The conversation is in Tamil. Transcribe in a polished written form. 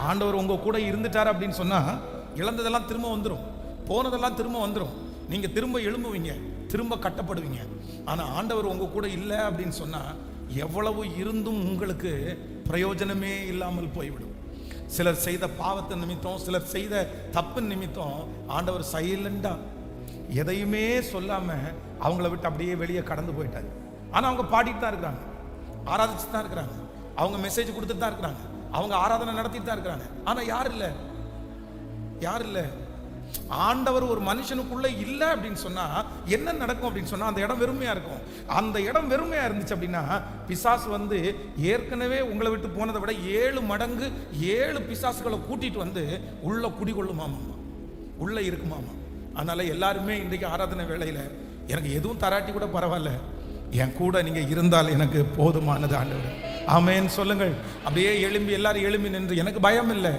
ஆண்டவர் உங்க கூட இருந்துட்டார் அப்படின்னு சொன்னா இழந்ததெல்லாம் திரும்ப வந்துடும், போனதெல்லாம் திரும்ப வந்துடும், நீங்க திரும்ப எழும்புவீங்க, திரும்ப கட்டப்படுவீங்க. ஆனா ஆண்டவர் உங்க கூட இல்லை அப்படின்னு சொன்னா எவ்வளவு இருந்தும் உங்களுக்கு பிரயோஜனமே இல்லாமல் போய்விடும். சிலர் செய்த பாவத்தின் நிமித்தம், சிலர் செய்த தப்பு நிமித்தம் ஆண்டவர் சைலண்டா எதையுமே சொல்லாம அவங்கள விட்டு அப்படியே வெளியே கடந்து போயிட்டாரு. ஆனா அவங்க பாடிட்டு தான் இருக்கிறாங்க, ஆராதிச்சுட்டு தான் இருக்கிறாங்க, அவங்க மெசேஜ் கொடுத்துட்டு தான் இருக்கிறாங்க, அவங்க ஆராதனை நடத்திட்டு தான் இருக்கிறாங்க. ஆனா யார் இல்லை, யார் இல்லை. ஆண்டவர் ஒரு மனுஷனுக்குள்ள இல்லை அப்படின்னு சொன்னா என்ன நடக்கும் அப்படின்னு சொன்னா அந்த இடம் வெறுமையா இருக்கும். அந்த இடம் வெறுமையா இருந்துச்சு அப்படின்னா பிசாசு வந்து ஏற்கனவே உங்களை விட்டு போனதை விட 7 மடங்கு 7 பிசாசுகளை கூட்டிட்டு வந்து உள்ள குடிகொள்ளுமாமா, உள்ள இருக்குமாமா. அதனால எல்லாருமே இன்றைக்கு ஆராதனை வேளையில எனக்கு எதுவும் தராட்டி கூட பரவாயில்ல, என் கூட நீங்க இருந்தால் எனக்கு போதுமானது ஆண்டவர். ஆமென் சொல்லுங்கள். அப்படியே எழும்பி எல்லாரும் எழும்பி நின்று எனக்கு பயம் இல்லை.